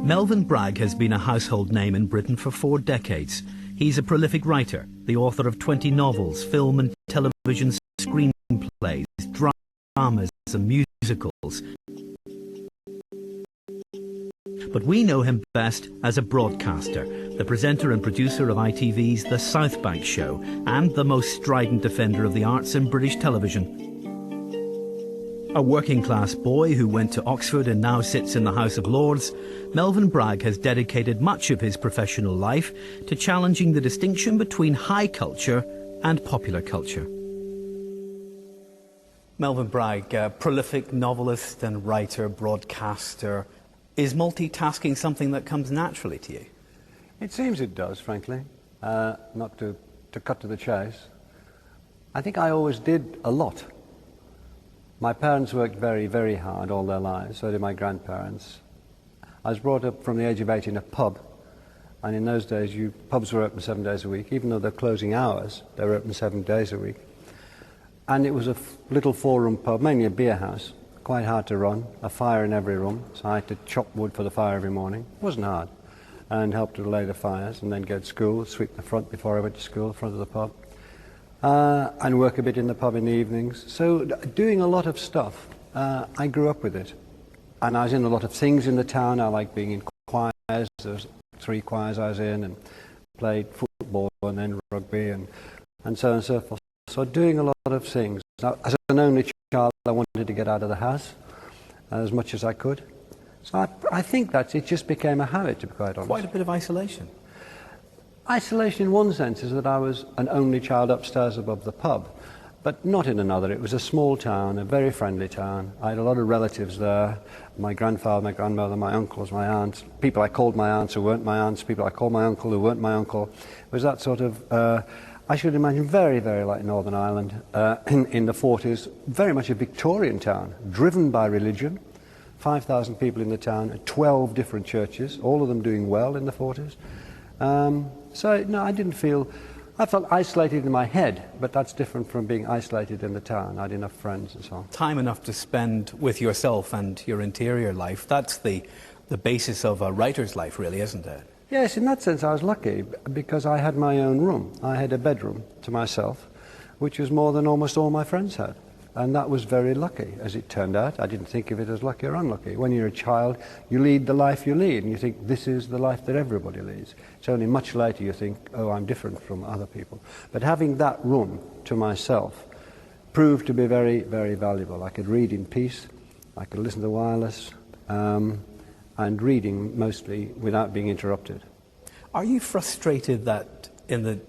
Melvyn Bragg has been a household name in Britain for 4 decades. He's a prolific writer, the author of 20 novels, film and television screenplays, dramas and musicals. But we know him best as a broadcaster, the presenter and producer of ITV's The South Bank Show, and the most strident defender of the arts in British television. A working-class boy who went to Oxford and now sits in the House of Lords, Melvyn Bragg has dedicated much of his professional life to challenging the distinction between high culture and popular culture. Melvyn Bragg, a prolific novelist and writer, broadcaster. Is multitasking something that comes naturally to you? It seems it does, frankly. Not to cut to the chase. I think I always did a lot. My parents worked very, very hard all their lives, so did my grandparents. I was brought up from the age of 8 in a pub, and in those days pubs were open 7 days a week. Even though they're closing hours, they were open 7 days a week. And it was a little 4-room pub, mainly a beer house, quite hard to run, a fire in every room, so I had to chop wood for the fire every morning. It wasn't hard, and help to lay the fires, and then go to school, sweep the front before I went to school, the front of the pub. And work a bit in the pub in the evenings. So doing a lot of stuff. I grew up with it. And I was in a lot of things in the town. I liked being in choirs. There was 3 choirs I was in, and played football and then rugby and so on and so forth. So doing a lot of things. Now, as an only child, I wanted to get out of the house as much as I could. So I think that it just became a habit, to be quite honest. Quite a bit of isolation. Isolation in one sense is that I was an only child upstairs above the pub, but not in another. It was a small town, a very friendly town. I had a lot of relatives there, my grandfather, my grandmother, my uncles, my aunts, people I called my aunts who weren't my aunts, people I called my uncle who weren't my uncle. It was that sort of, I should imagine, very, very like Northern Ireland in the 40s, very much a Victorian town, driven by religion. 5,000 people in the town, 12 different churches, all of them doing well in the 40s. So, no, I felt isolated in my head, but that's different from being isolated in the town. I had enough friends and so on. Time enough to spend with yourself and your interior life. That's the basis of a writer's life, really, isn't it? Yes, in that sense I was lucky, because I had my own room. I had a bedroom to myself, which was more than almost all my friends had. And that was very lucky, as it turned out. I didn't think of it as lucky or unlucky. When you're a child, you lead the life you lead, and you think this is the life that everybody leads. It's only much later you think, oh, I'm different from other people. But having that room to myself proved to be very, very valuable. I could read in peace, I could listen to wireless, and reading mostly without being interrupted. Are you frustrated that in the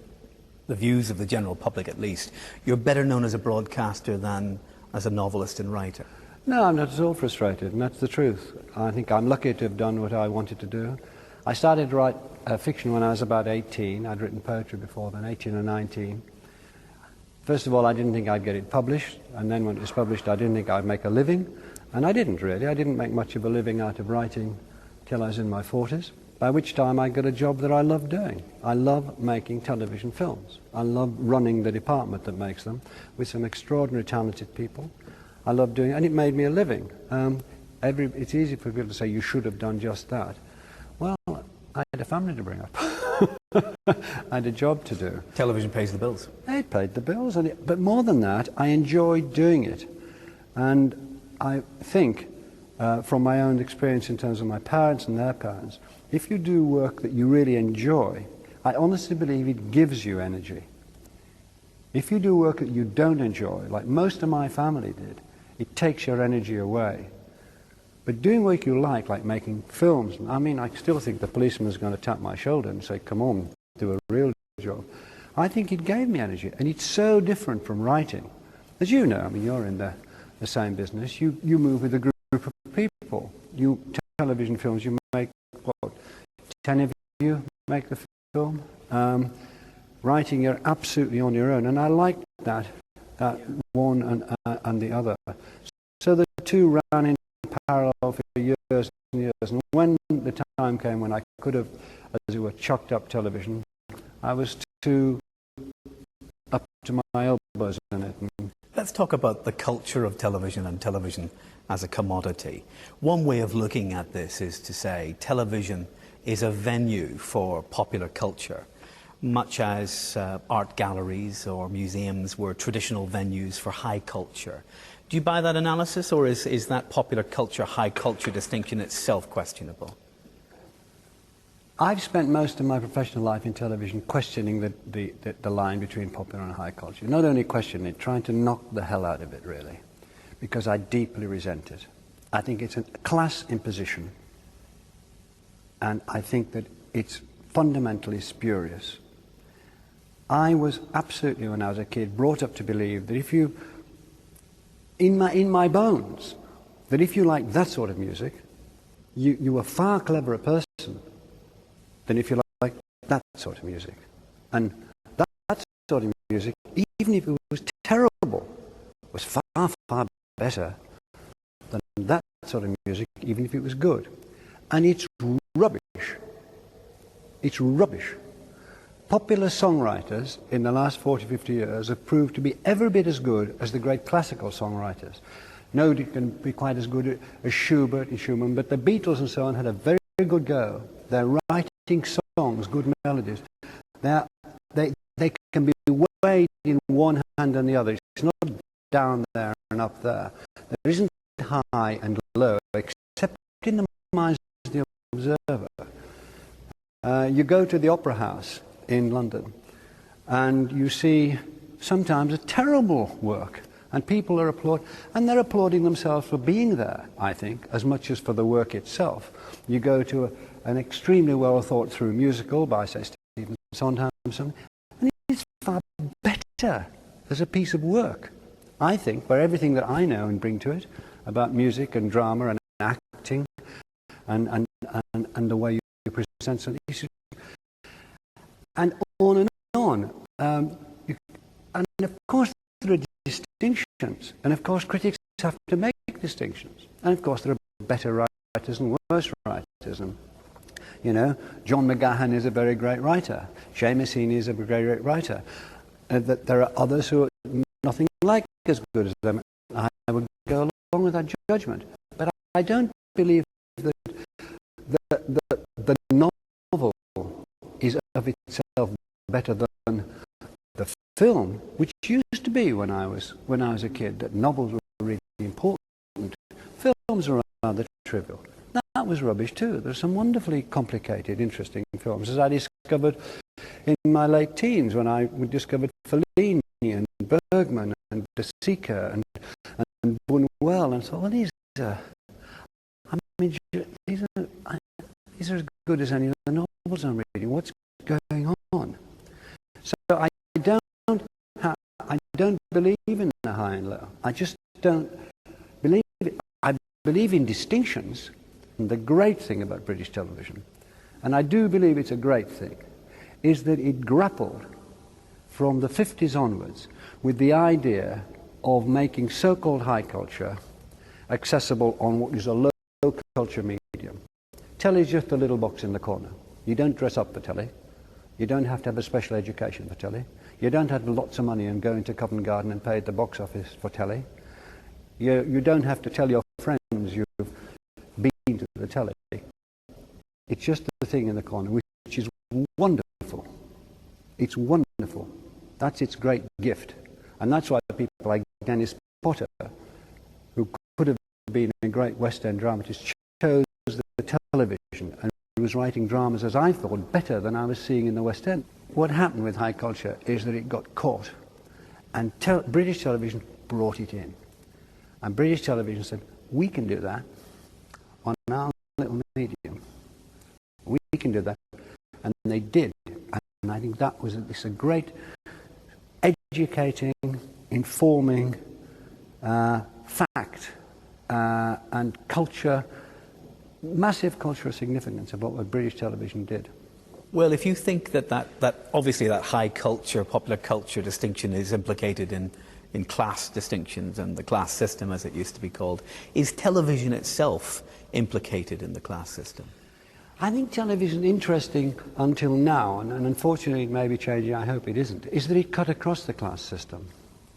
views of the general public at least, you're better known as a broadcaster than as a novelist and writer? No, I'm not at all frustrated, and that's the truth. I think I'm lucky to have done what I wanted to do. I started to write fiction when I was about 18. I'd written poetry before then, 18 or 19. First of all, I didn't think I'd get it published, and then when it was published, I didn't think I'd make a living, and I didn't really. I didn't make much of a living out of writing till I was in my 40s. By which time I got a job that I love doing. I love making television films. I love running the department that makes them with some extraordinary talented people. I love doing it, and it made me a living. It's easy for people to say you should have done just that. Well, I had a family to bring up. I had a job to do. Television pays the bills. It paid the bills, but more than that, I enjoyed doing it. And I think, from my own experience in terms of my parents and their parents, if you do work that you really enjoy, I honestly believe it gives you energy. If you do work that you don't enjoy, like most of my family did, it takes your energy away. But doing work you like making films, I mean, I still think the policeman is going to tap my shoulder and say, come on, do a real job. I think it gave me energy, and it's so different from writing. As you know, I mean, you're in the same business, you move with a group of people. You television films, you make, what, 10 of you make the film? Writing, you're absolutely on your own, and I like that one and the other. So the two ran in parallel for years and years, and when the time came when I could have, as it were, chucked up television, I was too up to my elbows in it. Let's talk about the culture of television and television as a commodity. One way of looking at this is to say television is a venue for popular culture, much as art galleries or museums were traditional venues for high culture. Do you buy that analysis, or is that popular culture, high culture distinction itself questionable? I've spent most of my professional life in television questioning the line between popular and high culture. Not only questioning it, trying to knock the hell out of it, really, because I deeply resent it. I think it's a class imposition, and I think that it's fundamentally spurious. I was absolutely, when I was a kid, brought up to believe that if you, in my bones, that if you like that sort of music, you were a far cleverer person than if you like that sort of music. And that sort of music, even if it was terrible, was far, far better than that sort of music, even if it was good. And it's rubbish. It's rubbish. Popular songwriters in the last 40, 50 years have proved to be every bit as good as the great classical songwriters. Nobody can be quite as good as Schubert and Schumann, but the Beatles and so on had a very, very good go. They're writing songs, good melodies. They can be weighed in one hand and the other. It's not down there and up there. There isn't high and low, except in the minds of the observer. You go to the Opera House in London, and you see sometimes a terrible work, and people are and they're applauding themselves for being there, I think, as much as for the work itself. You go to an extremely well thought through musical by, say, Stephen Sondheim, and it's far better as a piece of work, I think, for everything that I know and bring to it about music and drama and acting and the way you present something. And on and on. And of course there are distinctions, and of course critics have to make distinctions. And of course there are better writers and worse writers. And, you know, John McGahan is a very great writer. Seamus Heaney is a very great writer. That there are others who are nothing like as good as them. I would go along with that judgment. But I don't believe that the novel is of itself better than the film, which used to be when I was a kid, that novels were really important. Films are rather trivial. That was rubbish too. There are some wonderfully complicated, interesting films, as I discovered in my late teens when I discovered Fellini and Bergman and De Sica and Buñuel, and so, well, these are as good as any of the novels I'm reading. What's going on? So I don't believe in the high and low. I just don't believe it. I believe in distinctions. And the great thing about British television, and I do believe it's a great thing, is that it grappled from the 50s onwards with the idea of making so-called high culture accessible on what is a low culture medium. Telly is just a little box in the corner. You don't dress up for telly. You don't have to have a special education for telly. You don't have lots of money and go into Covent Garden and pay at the box office for telly. You don't have to tell your friends you've been to the telly. It's just the thing in the corner, which is wonderful. It's wonderful. That's its great gift. And that's why people like Dennis Potter, who could have been a great West End dramatist, chose the television and was writing dramas, as I thought, better than I was seeing in the West End. What happened with high culture is that it got caught, and British television brought it in. And British television said, we can do that on our little medium. We can do that. And they did. And I think that was a great educating, informing fact and culture, massive cultural significance about what British television did. Well, if you think that obviously that high culture, popular culture distinction is implicated in class distinctions and the class system, as it used to be called, is television itself implicated in the class system? I think television, interesting until now, and unfortunately it may be changing, I hope it isn't, is that it cut across the class system.